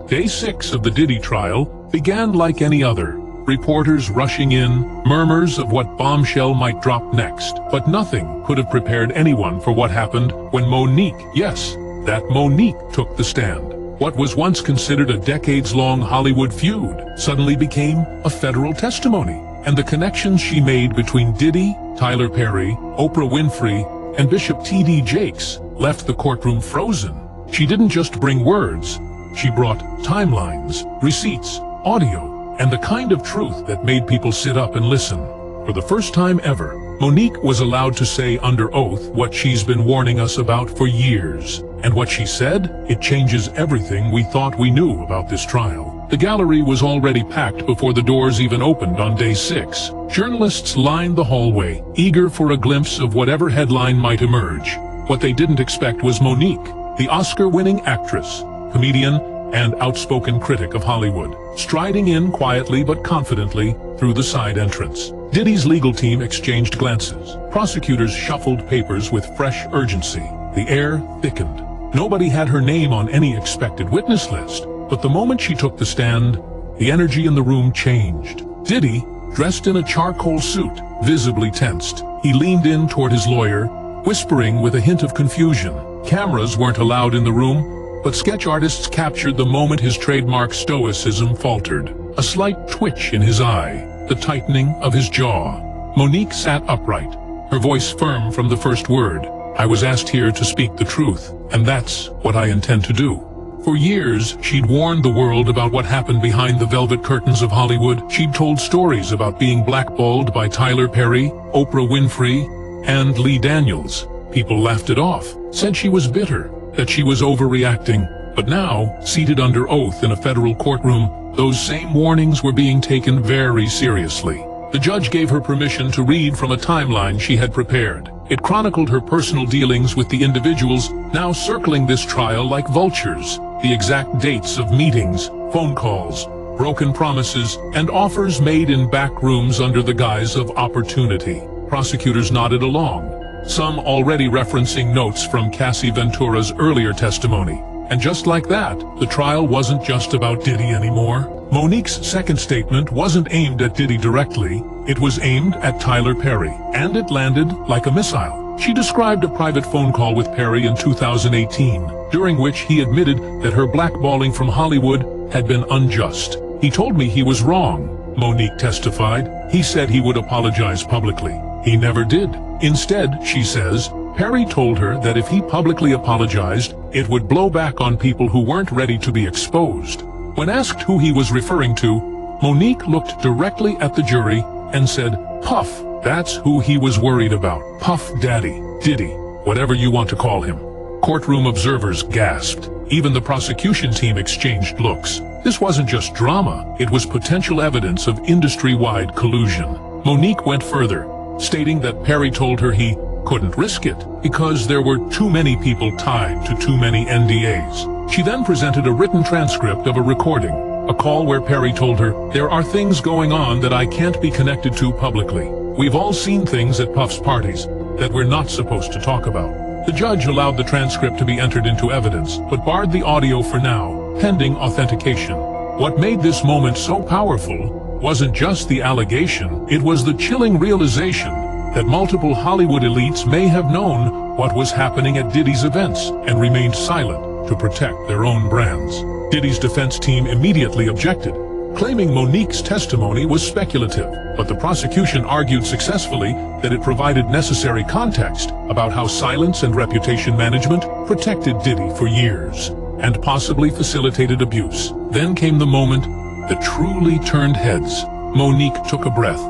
Day 6 of the Diddy trial began like any other. Reporters rushing in, murmurs of what bombshell might drop next. But nothing could have prepared anyone for what happened when Monique, yes, that Monique took the stand. What was once considered a decades-long Hollywood feud suddenly became a federal testimony. And the connections she made between Diddy, Tyler Perry, Oprah Winfrey, and Bishop T.D. Jakes left the courtroom frozen. She didn't just bring words, she brought timelines, receipts, audio, and the kind of truth that made people sit up and listen. For the first time ever, Monique was allowed to say under oath what she's been warning us about for years. And what she said, it changes everything we thought we knew about this trial. The gallery was already packed before the doors even opened on day 6. Journalists lined the hallway, eager for a glimpse of whatever headline might emerge. What they didn't expect was Monique, the Oscar-winning actress, comedian, and outspoken critic of Hollywood, striding in quietly but confidently through the side entrance. Diddy's legal team exchanged glances. Prosecutors shuffled papers with fresh urgency. The air thickened. Nobody had her name on any expected witness list, but the moment she took the stand, the energy in the room changed. Diddy, dressed in a charcoal suit, visibly tensed. He leaned in toward his lawyer, whispering with a hint of confusion. Cameras weren't allowed in the room, but sketch artists captured the moment his trademark stoicism faltered. A slight twitch in his eye, the tightening of his jaw. Monique sat upright, her voice firm from the first word. I was asked here to speak the truth, and that's what I intend to do. For years, she'd warned the world about what happened behind the velvet curtains of Hollywood. She'd told stories about being blackballed by Tyler Perry, Oprah Winfrey, and Lee Daniels. People laughed it off, said she was bitter, that she was overreacting. But now, seated under oath in a federal courtroom, those same warnings were being taken very seriously. The judge gave her permission to read from a timeline she had prepared. It chronicled her personal dealings with the individuals now circling this trial like vultures, the exact dates of meetings, phone calls, broken promises, and offers made in back rooms under the guise of opportunity. Prosecutors nodded along, some already referencing notes from Cassie Ventura's earlier testimony. And just like that, the trial wasn't just about Diddy anymore. Monique's second statement wasn't aimed at Diddy directly, it was aimed at Tyler Perry, and it landed like a missile. She described a private phone call with Perry in 2018, during which he admitted that her blackballing from Hollywood had been unjust. He told me he was wrong, Monique testified. He said he would apologize publicly. He never did. Instead, she says, Perry told her that if he publicly apologized, it would blow back on people who weren't ready to be exposed. When asked who he was referring to, Monique looked directly at the jury and said, Puff, that's who he was worried about. Puff Daddy, Diddy, whatever you want to call him. Courtroom observers gasped. Even the prosecution team exchanged looks. This wasn't just drama, it was potential evidence of industry-wide collusion. Monique went further, stating that Perry told her he couldn't risk it because there were too many people tied to too many NDAs. She then presented a written transcript of a recording, a call where Perry told her, there are things going on that I can't be connected to publicly. We've all seen things at Puff's parties that we're not supposed to talk about. The judge allowed the transcript to be entered into evidence, but barred the audio for now, pending authentication. What made this moment so powerful wasn't just the allegation, it was the chilling realization that multiple Hollywood elites may have known what was happening at Diddy's events and remained silent to protect their own brands. Diddy's defense team immediately objected, claiming Monique's testimony was speculative, but the prosecution argued successfully that it provided necessary context about how silence and reputation management protected Diddy for years and possibly facilitated abuse. Then came the moment that truly turned heads. Monique took a breath,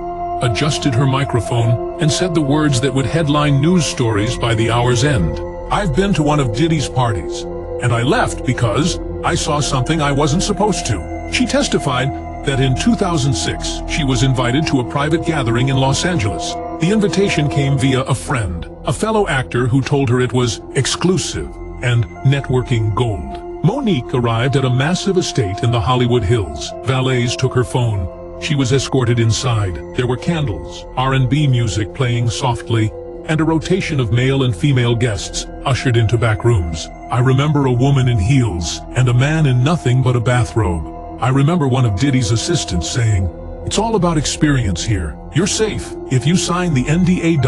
adjusted her microphone, and said the words that would headline news stories by the hour's end. I've been to one of Diddy's parties, and I left because I saw something I wasn't supposed to. She testified that in 2006, she was invited to a private gathering in Los Angeles. The invitation came via a friend, a fellow actor who told her it was exclusive and networking gold. Monique arrived at a massive estate in the Hollywood Hills. Valets took her phone. She was escorted inside. There were candles, R&B music playing softly, and a rotation of male and female guests ushered into back rooms. I remember a woman in heels and a man in nothing but a bathrobe. I remember one of Diddy's assistants saying, "It's all about experience here. You're safe if you sign the NDA.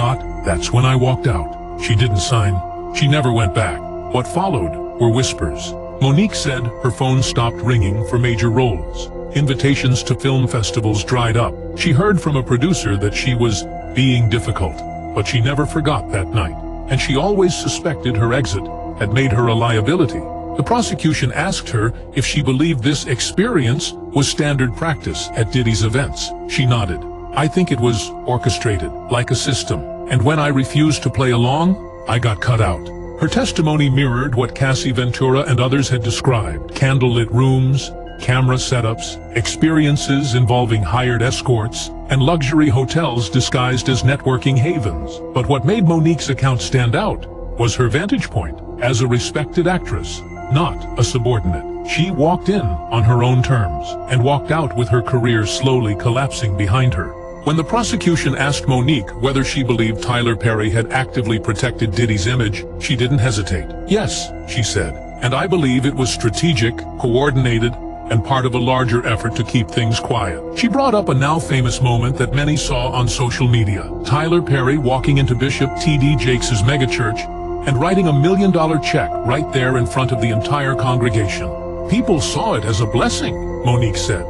That's when I walked out. She didn't sign. She never went back." What followed were whispers. Monique said her phone stopped ringing for major roles. Invitations to film festivals dried up. She heard from a producer that she was being difficult, but she never forgot that night, and she always suspected her exit had made her a liability. The prosecution asked her if she believed this experience was standard practice at Diddy's events. She nodded. "I think it was orchestrated, like a system, and when I refused to play along, I got cut out." Her testimony mirrored what Cassie Ventura and others had described: candlelit rooms, camera setups, experiences involving hired escorts, and luxury hotels disguised as networking havens. But what made Monique's account stand out was her vantage point as a respected actress, not a subordinate. She walked in on her own terms and walked out with her career slowly collapsing behind her. When the prosecution asked Monique whether she believed Tyler Perry had actively protected Diddy's image, she didn't hesitate. "Yes," she said, "and I believe it was strategic, coordinated, and part of a larger effort to keep things quiet." She brought up a now-famous moment that many saw on social media: Tyler Perry walking into Bishop T.D. Jakes' megachurch and writing $1 million check right there in front of the entire congregation. "People saw it as a blessing," Monique said.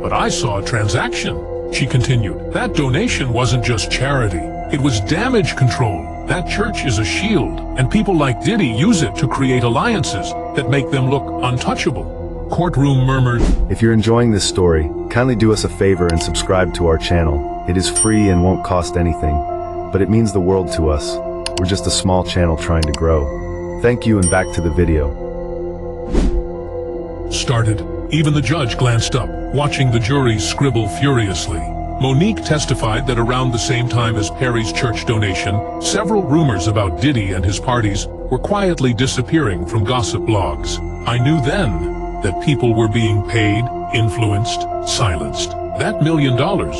"But I saw a transaction," she continued. "That donation wasn't just charity, it was damage control. That church is a shield, and people like Diddy use it to create alliances that make them look untouchable." Courtroom murmured. If you're enjoying this story, kindly do us a favor and subscribe to our channel. It is free and won't cost anything, but it means the world to us. We're just a small channel trying to grow. Thank you, and back to the video. Started. Even the judge glanced up, watching the jury scribble furiously. Monique testified that around the same time as Perry's church donation, several rumors about Diddy and his parties were quietly disappearing from gossip blogs. "I knew then that people were being paid, influenced, silenced. That $1 million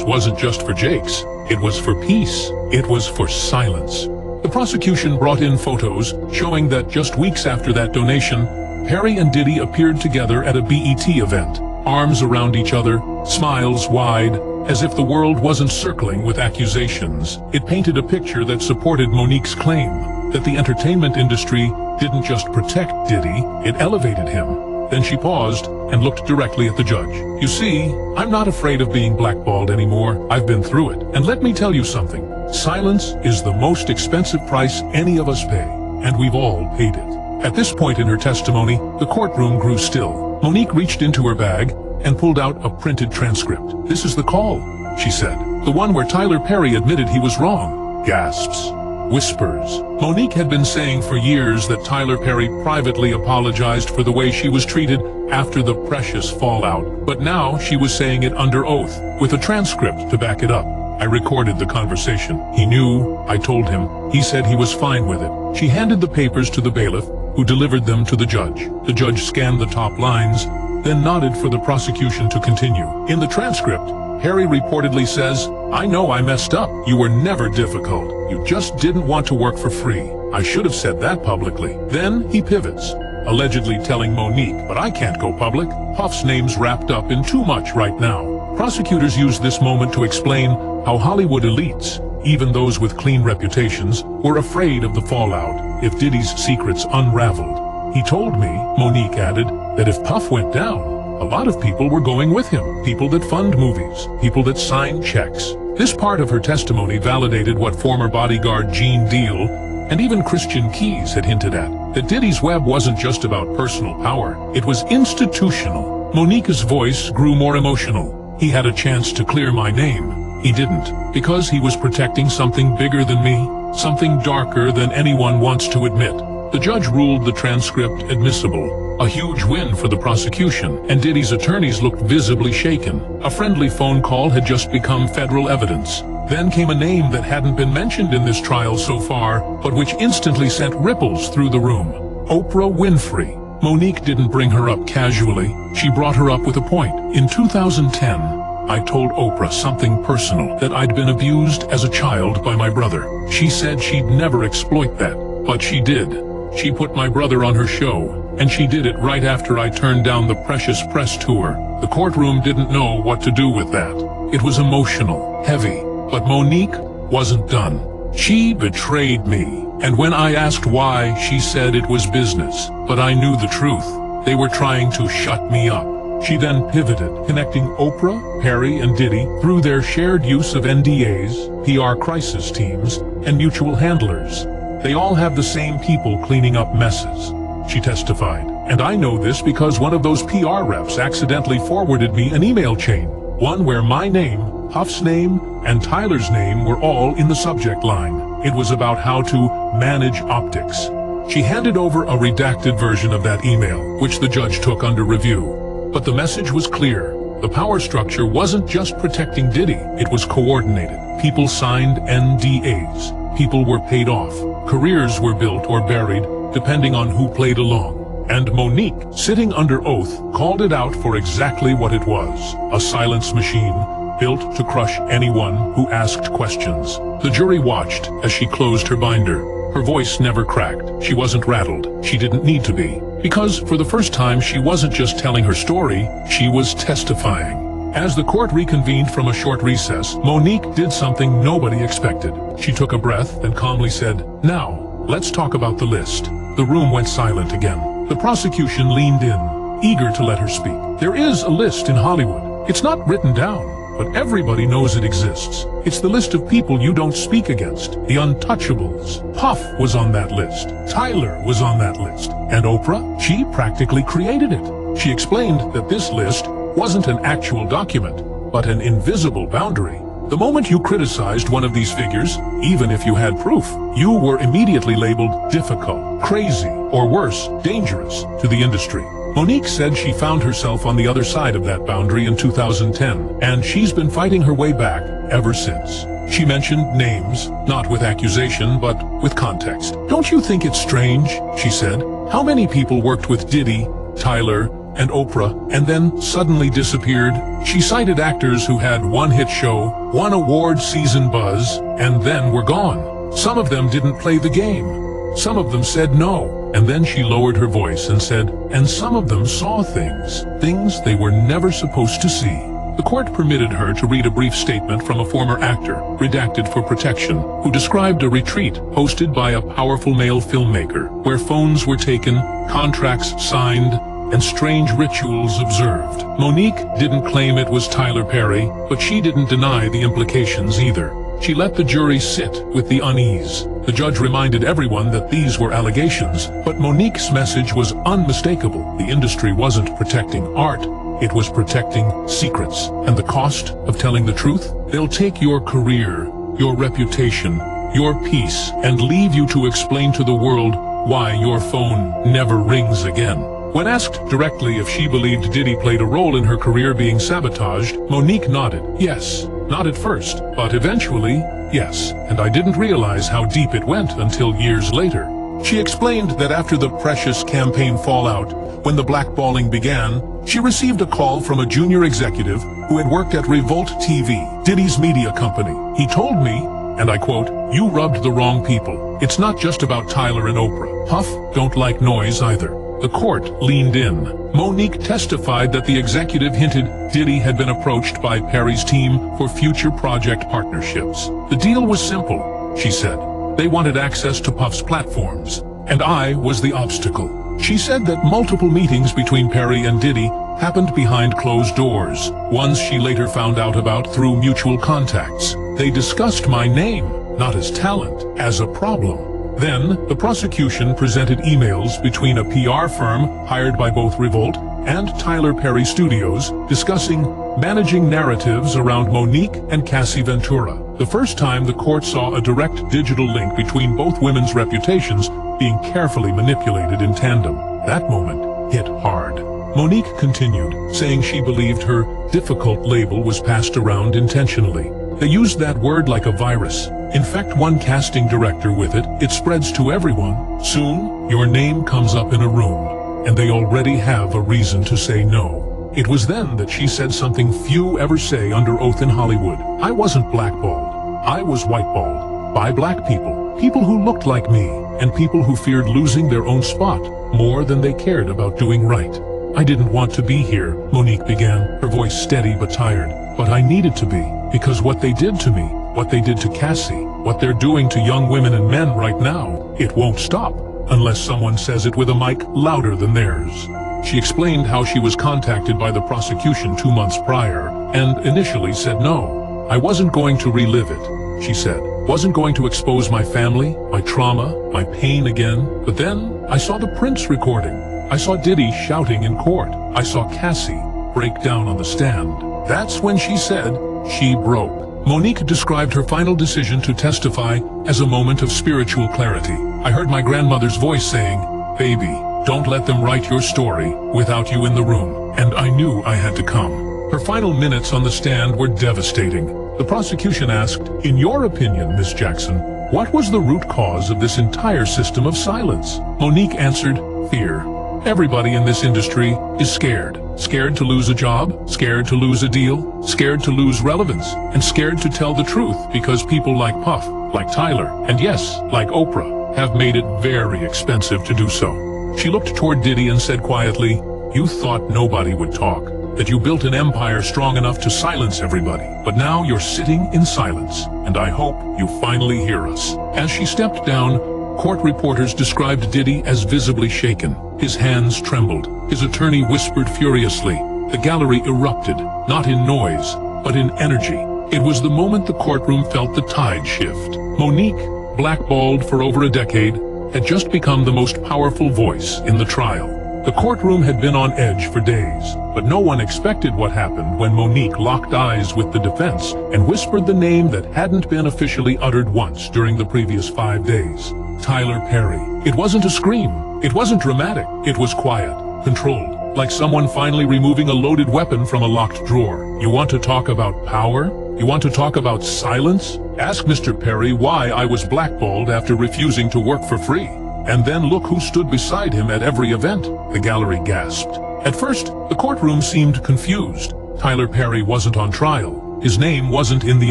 wasn't just for Jakes. It was for peace. It was for silence." The prosecution brought in photos showing that just weeks after that donation, Perry and Diddy appeared together at a BET event, arms around each other, smiles wide, as if the world wasn't circling with accusations. It painted a picture that supported Monique's claim that the entertainment industry didn't just protect Diddy, it elevated him. Then she paused and looked directly at the judge. "You see, I'm not afraid of being blackballed anymore. I've been through it. And let me tell you something. Silence is the most expensive price any of us pay, and we've all paid it." At this point in her testimony, the courtroom grew still. Monique reached into her bag and pulled out a printed transcript. "This is the call," she said. "The one where Tyler Perry admitted he was wrong." Gasps. Whispers. Monique had been saying for years that Tyler Perry privately apologized for the way she was treated after the precious fallout, but now she was saying it under oath, with a transcript to back it up. "I recorded the conversation. He knew. I told him. He said he was fine with it." She handed the papers to the bailiff, who delivered them to the judge. The judge scanned the top lines, then nodded for the prosecution to continue. In the transcript, Perry reportedly says, "I know I messed up. You were never difficult. You just didn't want to work for free. I should have said that publicly." Then he pivots, allegedly telling Monique, "But I can't go public. Puff's name's wrapped up in too much right now." Prosecutors used this moment to explain how Hollywood elites, even those with clean reputations, were afraid of the fallout if Diddy's secrets unraveled. "He told me," Monique added, "that if Puff went down, a lot of people were going with him. People that fund movies, people that sign checks." This part of her testimony validated what former bodyguard Gene Deal and even Christian Keys had hinted at, that Diddy's web wasn't just about personal power, it was institutional. Monique's voice grew more emotional. "He had a chance to clear my name. He didn't, because he was protecting something bigger than me, something darker than anyone wants to admit." The judge ruled the transcript admissible, a huge win for the prosecution, and Diddy's attorneys looked visibly shaken. A friendly phone call had just become federal evidence. Then came a name that hadn't been mentioned in this trial so far, but which instantly sent ripples through the room: Oprah Winfrey. Monique didn't bring her up casually, she brought her up with a point. "In 2010, I told Oprah something personal, that I'd been abused as a child by my brother. She said she'd never exploit that, but she did. She put my brother on her show, and she did it right after I turned down the Precious press tour. The courtroom didn't know what to do with that. It was emotional, heavy, but Monique wasn't done. She betrayed me, and when I asked why, she said it was business. But I knew the truth. They were trying to shut me up. She then pivoted, connecting Oprah, Perry, and Diddy through their shared use of NDAs, PR crisis teams, and mutual handlers. They all have the same people cleaning up messes, she testified. And I know this because one of those PR reps accidentally forwarded me an email chain, one where my name, Puff's name, and Tyler's name were all in the subject line. It was about how to manage optics. She handed over a redacted version of that email, which the judge took under review. But the message was clear. The power structure wasn't just protecting Diddy, it was coordinated. People signed NDAs. People were paid off. Careers were built or buried, depending on who played along. And Monique, sitting under oath, called it out for exactly what it was. A silence machine, built to crush anyone who asked questions. The jury watched as she closed her binder. Her voice never cracked. She wasn't rattled. She didn't need to be. Because for the first time, she wasn't just telling her story, she was testifying. As the court reconvened from a short recess, Monique did something nobody expected. She took a breath and calmly said, "Now, let's talk about the list." The room went silent again. The prosecution leaned in, eager to let her speak. There is a list in Hollywood. It's not written down, but everybody knows it exists. It's the list of people you don't speak against, the untouchables. Puff was on that list. Tyler was on that list. And Oprah, she practically created it. She explained that this list wasn't an actual document, but an invisible boundary. The moment you criticized one of these figures, even if you had proof, you were immediately labeled difficult, crazy, or worse, dangerous to the industry. Monique said she found herself on the other side of that boundary in 2010, and she's been fighting her way back ever since. She mentioned names, not with accusation, but with context. "Don't you think it's strange?" she said. "How many people worked with Diddy, Tyler, and Oprah, and then suddenly disappeared?" She cited actors who had one hit show, one award season buzz, and then were gone. Some of them didn't play the game. Some of them said no. And then she lowered her voice and said, "And some of them saw things they were never supposed to see." The court permitted her to read a brief statement from a former actor, redacted for protection, who described a retreat hosted by a powerful male filmmaker, where phones were taken, contracts signed, and strange rituals observed. Monique didn't claim it was Tyler Perry, but she didn't deny the implications either. She let the jury sit with the unease. The judge reminded everyone that these were allegations, but Monique's message was unmistakable. The industry wasn't protecting art, it was protecting secrets. And the cost of telling the truth? They'll take your career, your reputation, your peace, and leave you to explain to the world why your phone never rings again. When asked directly if she believed Diddy played a role in her career being sabotaged, Monique nodded. "Yes. Not at first, but eventually, yes. And I didn't realize how deep it went until years later." She explained that after the Precious campaign fallout, when the blackballing began, she received a call from a junior executive who had worked at Revolt TV, Diddy's media company. He told me, and I quote, "You rubbed the wrong people. It's not just about Tyler and Oprah. Puff don't like noise either." The court leaned in. Monique testified that the executive hinted Diddy had been approached by Perry's team for future project partnerships. "The deal was simple," she said. "They wanted access to Puff's platforms, and I was the obstacle." She said that multiple meetings between Perry and Diddy happened behind closed doors, ones she later found out about through mutual contacts. They discussed my name, not as talent, as a problem. Then, the prosecution presented emails between a PR firm hired by both Revolt and Tyler Perry Studios discussing managing narratives around Monique and Cassie Ventura. The first time the court saw a direct digital link between both women's reputations being carefully manipulated in tandem. That moment hit hard. Monique continued, saying she believed her difficult label was passed around intentionally. They used that word like a virus. Infect one casting director with it, it spreads to everyone. Soon, your name comes up in a room, and they already have a reason to say no. It was then that she said something few ever say under oath in Hollywood. "I wasn't blackballed. I was whiteballed by black people." People who looked like me, and people who feared losing their own spot more than they cared about doing right. I didn't want to be here, Monique began, her voice steady but tired. But I needed to be, because what they did to me, what they did to Cassie, what they're doing to young women and men right now, it won't stop, unless someone says it with a mic louder than theirs. She explained how she was contacted by the prosecution 2 months prior, and initially said no. I wasn't going to relive it, she said. Wasn't going to expose my family, my trauma, my pain again. But then, I saw the Prince recording. I saw Diddy shouting in court. I saw Cassie break down on the stand. That's when she said she broke. Monique described her final decision to testify as a moment of spiritual clarity. I heard my grandmother's voice saying, "Baby, don't let them write your story without you in the room." And I knew I had to come. Her final minutes on the stand were devastating. The prosecution asked, "In your opinion, Miss Jackson, what was the root cause of this entire system of silence?" Monique answered, "Fear. Everybody in this industry is scared. Scared to lose a job, scared to lose a deal, scared to lose relevance, and scared to tell the truth because people like Puff, like Tyler, and yes, like Oprah, have made it very expensive to do so." She looked toward Diddy and said quietly, "You thought nobody would talk, that you built an empire strong enough to silence everybody, but now you're sitting in silence, and I hope you finally hear us." As she stepped down, court reporters described Diddy as visibly shaken. His hands trembled. His attorney whispered furiously. The gallery erupted, not in noise, but in energy. It was the moment the courtroom felt the tide shift. Monique, blackballed for over a decade, had just become the most powerful voice in the trial. The courtroom had been on edge for days, but no one expected what happened when Monique locked eyes with the defense and whispered the name that hadn't been officially uttered once during the previous 5 days. Tyler Perry. It wasn't a scream. It wasn't dramatic. It was quiet, controlled, like someone finally removing a loaded weapon from a locked drawer. You want to talk about power? You want to talk about silence? Ask Mr. Perry why I was blackballed after refusing to work for free. And then look who stood beside him at every event, the gallery gasped. At first, the courtroom seemed confused. Tyler Perry wasn't on trial. His name wasn't in the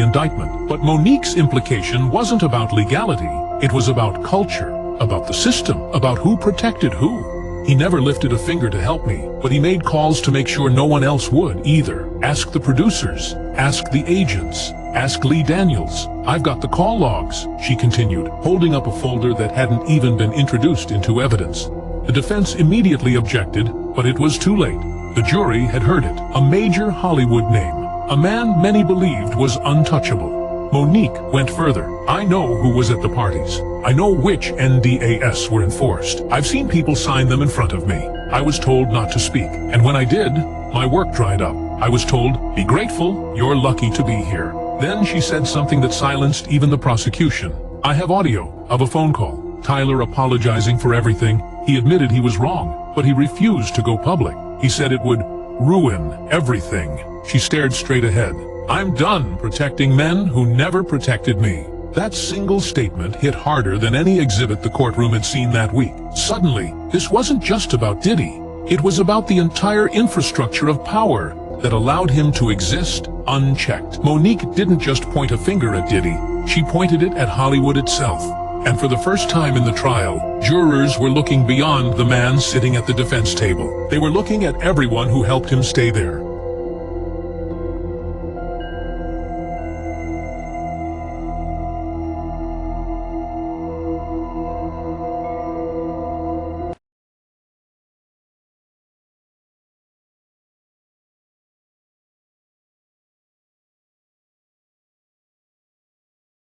indictment. But Monique's implication wasn't about legality. It was about culture, about the system, about who protected who. He never lifted a finger to help me, but he made calls to make sure no one else would either. Ask the producers, ask the agents, ask Lee Daniels. I've got the call logs, she continued, holding up a folder that hadn't even been introduced into evidence. The defense immediately objected, but it was too late. The jury had heard it. A major Hollywood name. A man many believed was untouchable. Monique went further. I know who was at the parties. I know which NDAS were enforced. I've seen people sign them in front of me. I was told not to speak. And when I did, my work dried up. I was told, be grateful, you're lucky to be here. Then she said something that silenced even the prosecution. I have audio of a phone call. Tyler apologizing for everything. He admitted he was wrong, but he refused to go public. He said it would ruin everything. She stared straight ahead. I'm done protecting men who never protected me. That single statement hit harder than any exhibit the courtroom had seen that week. Suddenly, this wasn't just about Diddy. It was about the entire infrastructure of power that allowed him to exist unchecked. Monique didn't just point a finger at Diddy. She pointed it at Hollywood itself. And for the first time in the trial, jurors were looking beyond the man sitting at the defense table. They were looking at everyone who helped him stay there.